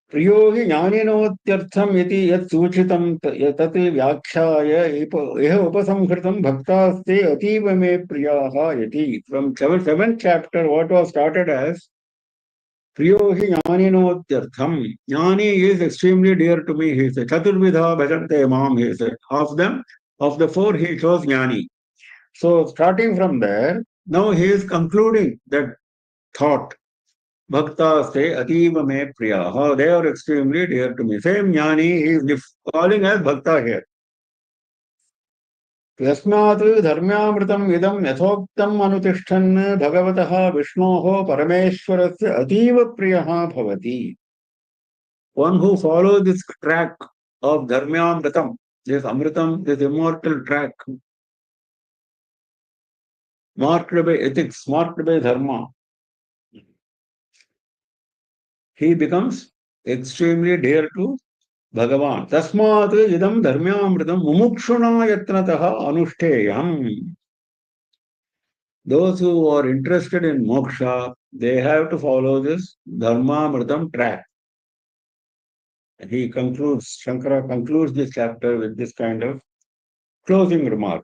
Priyo hi jnaninotyartham iti yat suchitam tat vyakshaya iha upasamhritam bhaktaste ativa me priyaha yati. From seventh chapter, what was started as Priyo hi jnaninotyartham. Jnani is extremely dear to me, he said. Chaturvidha bhajante mam, he said. Of the four, he chose Jnani. So starting from there, now he is concluding that thought. Bhakta say ativa me priyaha. They are extremely dear to me. Same Jnani, he is calling as Bhakta here. यस्मात् धर्म्यामृतम् इदं यथोक्तम् अनुतिष्ठन् भगवतः विष्णोः परमेश्वरस्य अतीव प्रियः भवति. One who follows this track of Dharmyamritam, this Amritam, this immortal track, marked by ethics, marked by dharma, he becomes extremely dear to Bhagavan. Tasmat idam dharmyamritam mumukshuna yatnataha anušteyam. Those who are interested in moksha, they have to follow this dharmamritam track. He concludes, Shankara concludes this chapter with this kind of closing remark.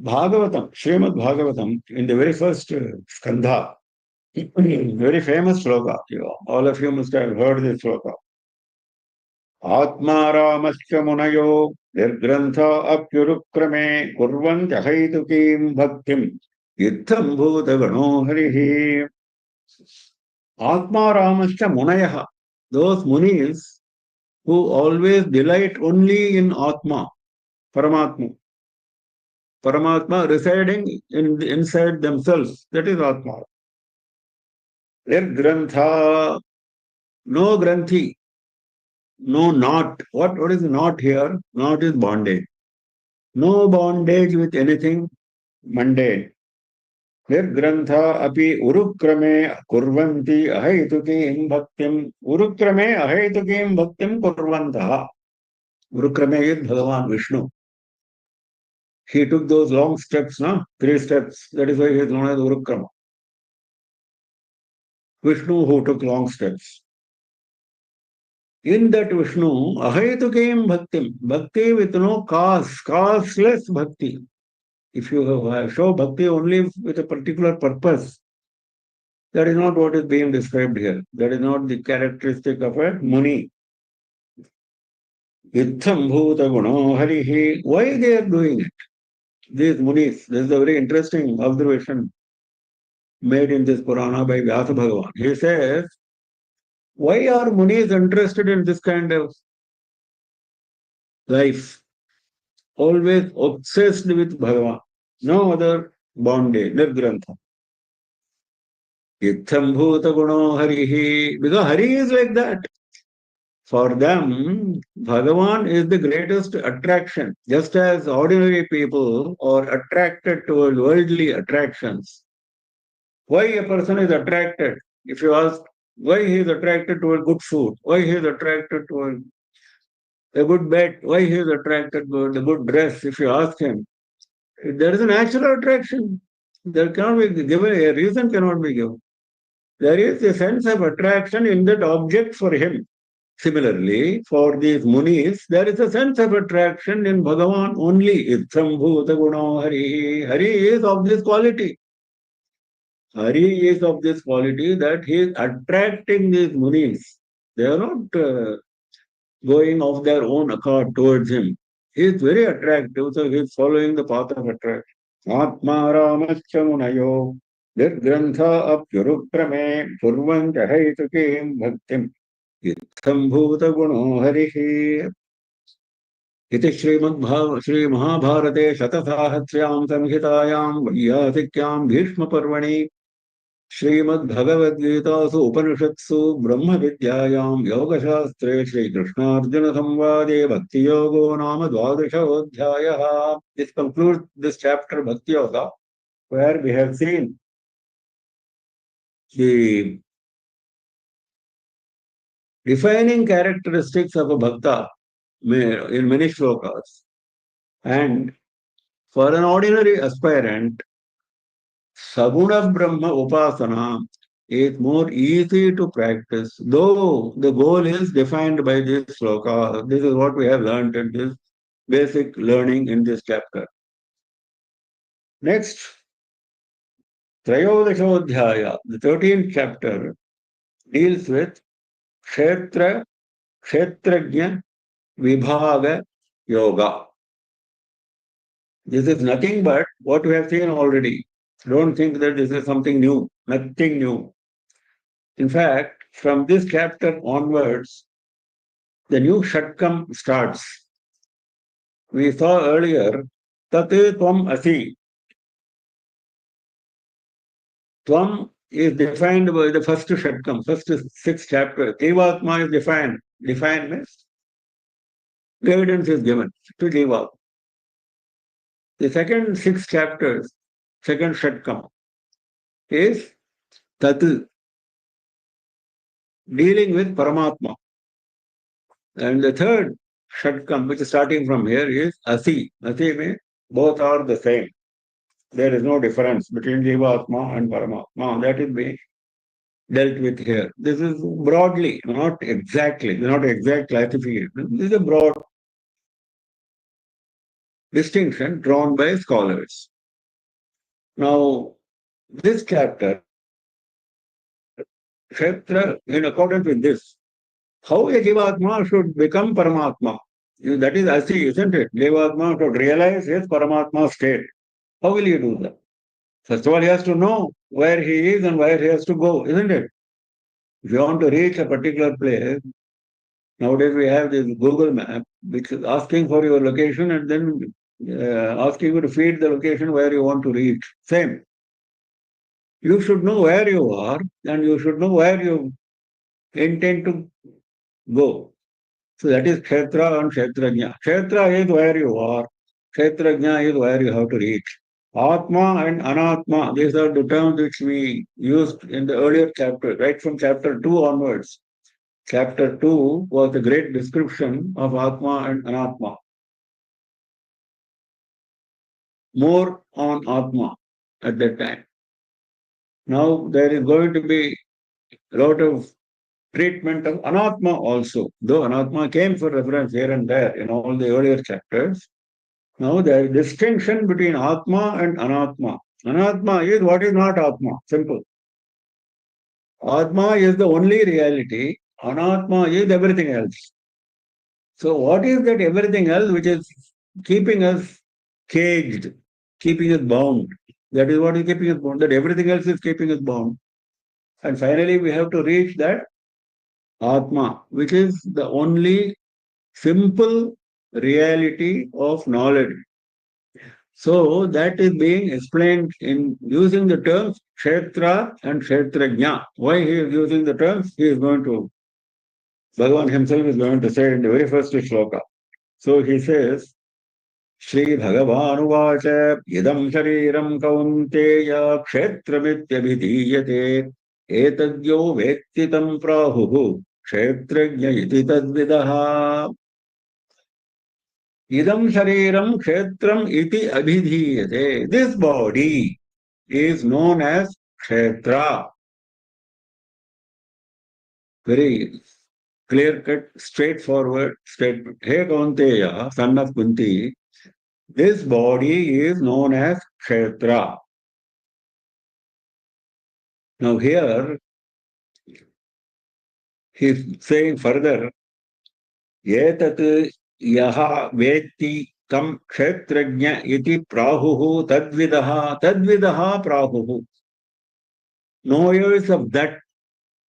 Bhagavatam, Srimad Bhagavatam, in the very first skandha, very famous sloka. All of you must have heard this sloka. Atmaramascha munayo nirgrantha apyurukrame kurvantya haitukim bhaktim yittham bhuta gano harihi. Atmaramascha munayaha, those munis who always delight only in Atma, Paramatma. Paramatma residing inside themselves, that is Atma. Nirgrantha, no granthi, no knot. What is knot here? Knot is bondage. No bondage with anything mundane. Nirgrantha api urukrame kurvanti ahaitukim bhaktim. Urukrame ahaitukim bhaktim kurvantaha. Urukrame is Bhagavan Vishnu. He took those long steps, no? 3 steps. That is why he is known as Urukrama. Vishnu who took long steps. In that Vishnu, ahaitukim bhaktim. Bhakti with no cause, causeless bhakti. If you show bhakti only with a particular purpose, that is not what is being described here. That is not the characteristic of a muni. Itham bhuta guno harihi. Why they are doing it? These munis, this is a very interesting observation made in this Purana by Vyasa Bhagavan. He says, why are munis interested in this kind of life? Always obsessed with Bhagavan. No other bondage, nirgrantha. Itham bhuta guno harihi. Because Hari is like that. For them, Bhagavan is the greatest attraction. Just as ordinary people are attracted towards worldly attractions. Why a person is attracted? If you ask why he is attracted toward good food, why he is attracted toward a good bed, why he is attracted toward a good dress, if you ask him, there is a natural attraction. There cannot be given, a reason cannot be given. There is a sense of attraction in that object for him. Similarly, for these munis, there is a sense of attraction in Bhagavan only. Itham bhuta guno hari. Hari is of this quality. Hari is of this quality that he is attracting these munis. They are not going of their own accord towards him. He is very attractive, so he is following the path of attraction. Atma ramascha munayo nirgrantha apyurukrame purvanta haitukim bhaktim इत्थं भूतगुणो हरिः इति श्रीमहाभारते शतसाहस्र्यां संहितायां वैयासिक्यां भीष्मपर्वणि श्रीमद्भगवद्गीतासु उपनिषत्सु ब्रह्मविद्यायां योगशास्त्रे श्रीकृष्णार्जुनसंवादे भक्तियोगो नाम 12. This concludes this chapter Bhakti Yoga, where we have seen the defining characteristics of a bhakta in many shlokas. And for an ordinary aspirant, Saguna Brahma Upasana is more easy to practice, though the goal is defined by this shloka. This is what we have learned in this basic learning in this chapter. Next, Trayodashodhyaya, the 13th chapter, deals with Kshetra, Kshetrajna, Vibhaga Yoga. This is nothing but what we have seen already. Don't think that this is something new, nothing new. In fact, from this chapter onwards, the new Shatkam starts. We saw earlier, Tat Tvam Asi. Tvam is defined by the first Shatkam, first 6 chapters. Jivatma is defined. Defined means guidance is given to Jivatma. The second 6 chapters, second Shatkam, is Tat, dealing with Paramatma. And the third Shatkam, which is starting from here, is Asi. Asi means both are the same. There is no difference between Jivatma and Paramatma. That is being dealt with here. This is broadly, not exactly, not exact classification. This is a broad distinction drawn by scholars. Now, this chapter, Kshetra, in accordance with this, how a Jivatma should become Paramatma. That is Asi, isn't it? Jivatma should realize his Paramatma state. How will he do that? First of all, he has to know where he is and where he has to go, isn't it? If you want to reach a particular place, nowadays we have this Google map, which is asking for your location and then asking you to feed the location where you want to reach. Same. You should know where you are and you should know where you intend to go. So that is Kshetra and Kshetrajna. Kshetra is where you are. Kshetrajna is where you have to reach. Atma and Anatma, these are the terms which we used in the earlier chapter, right from chapter 2 onwards. Chapter 2 was a great description of Atma and Anatma. More on Atma at that time. Now there is going to be a lot of treatment of Anatma also, though Anatma came for reference here and there in all the earlier chapters. Now there is distinction between Atma and Anatma. Anatma is what is not Atma, simple. Atma is the only reality, Anatma is everything else. So what is that everything else which is keeping us caged, keeping us bound? That is what is keeping us bound, that everything else is keeping us bound. And finally we have to reach that Atma, which is the only simple reality of knowledge. So that is being explained in using the terms Kshetra and Kshetrajna. Why he is using the terms? He is going to, Bhagavan himself is going to say in the very first shloka. So he says, Shri Bhagavanuvacha idam shariram kaunteya kshetramityabhidiyate etadyo vettitam prahuhu kshetrajna iti tadvidaha. Idam shariram kshetram iti abhidhiyate. This body is known as kshetra. Very clear-cut, straightforward statement. Hey Kaunteya, son of Kunti, this body is known as kshetra. Now here, he's saying further, Yetat yaha vetti tam kshetrajna iti prahuhu tadvidaha prahuhu. Knowers of that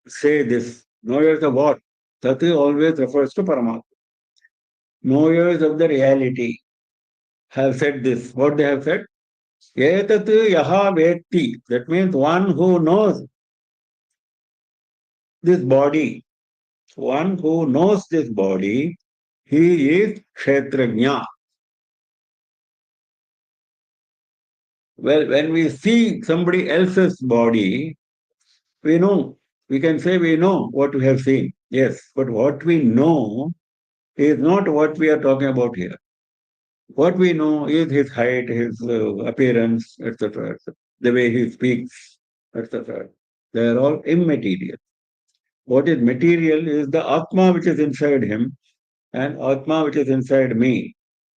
say this. Knowers of what? Tat always refers to Paramatma. Knowers of the reality have said this. What they have said? Etat yaha vetti. That means one who knows this body. One who knows this body, he is kshetrajna. Well, when we see somebody else's body, we know. We can say we know what we have seen. Yes, but what we know is not what we are talking about here. What we know is his height, his appearance, etc., the way he speaks, etc. They are all immaterial. What is material is the Atma which is inside him and Atma which is inside me.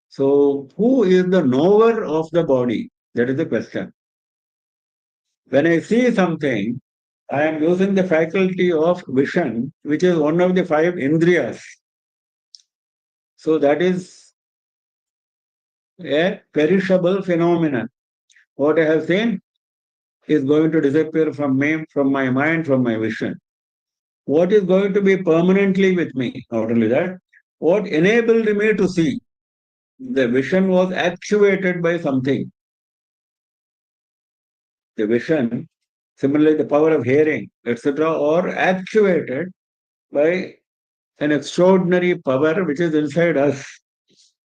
So, who is the knower of the body? That is the question. When I see something, I am using the faculty of vision, which is one of the 5 indriyas. So, that is a perishable phenomenon. What I have seen is going to disappear from me, from my mind, from my vision. What is going to be permanently with me? Not only that, what enabled me to see? The vision was actuated by something. The vision Similarly, the power of hearing, etc., are actuated by an extraordinary power which is inside us.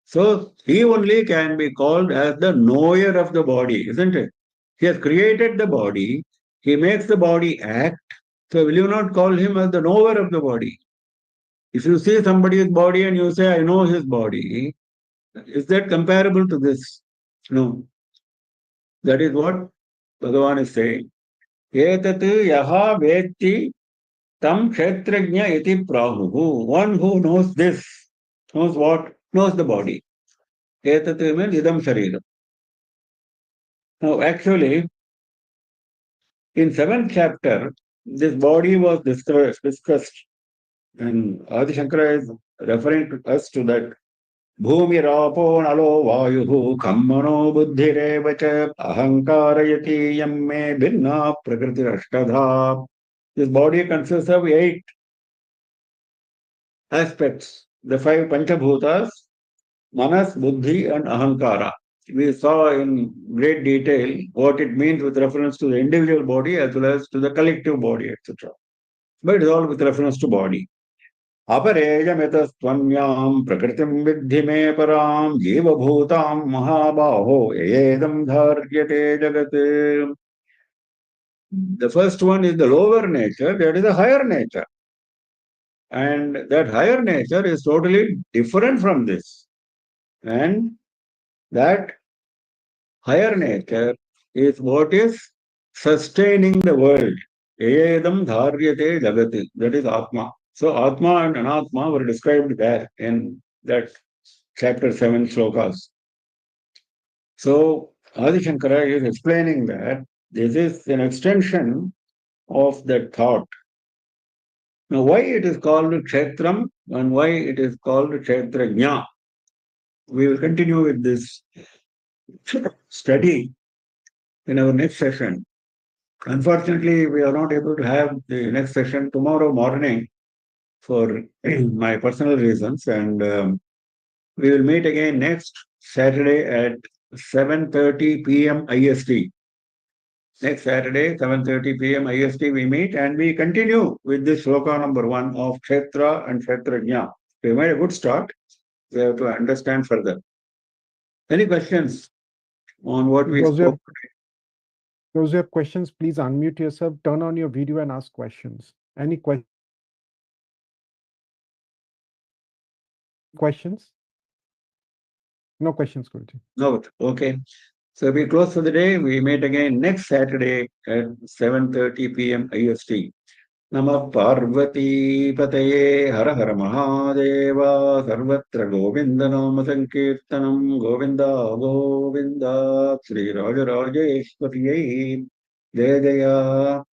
So he only can be called as the knower of the body, isn't it? He has created the body, he makes the body act. So will you not call him as the knower of the body? If you see somebody's body and you say, I know his body, is that comparable to this? No. That is what Bhagavan is saying. Etat yaha vetti tam kshetrajna iti prahuhu. One who knows this, knows what? Knows the body. Etat means idam sharidam. Now, actually, in seventh chapter, this body was discussed, and Adi Shankara is referring to us to that. Bhumirapo nalo vayuhu kammano buddhirev cha ahankarayati yamme bhinna prakriti ashtadha. This body consists of 8 aspects. The 5 Panchabhutas, Manas, Buddhi, and Ahankara. We saw in great detail what it means with reference to the individual body as well as to the collective body, etc. But it is all with reference to body. अपरेयमितस्त्वन्याम् प्रकृतिम् विद्धि मे पराम् जीवभूताम् महाबाहो एदम् धार्यते जगत्. The first one is the lower nature, that is a higher nature. And that higher nature is totally different from this. And that higher nature is what is sustaining the world. Edam dharyate jagati. That is Atma. So Atma and Anatma were described there in that chapter 7 slokas. So Adi Shankara is explaining that this is an extension of that thought. Now, why it is called Kshetram and why it is called Kshetrajna? We will continue with this study in our next session. Unfortunately, we are not able to have the next session tomorrow morning for my personal reasons, and we will meet again next Saturday at 7:30 p.m. IST. Next Saturday, 7:30 p.m. IST, we meet and we continue with this sloka number 1 of Kshetra and Kshetrajna. We made a good start. We have to understand further. Any questions on what we spoke? Those who have questions, please unmute yourself, turn on your video and ask questions. Any questions? No questions, Guruji. No, okay. So we close for the day. We meet again next Saturday at 7:30 p.m. IST. Namah Parvati Pataye Hara Hara Mahadeva Sarvatra Govinda Nama Sankirtanam Govinda Govinda Sri Raja Rajeshwariye Jaya Jaya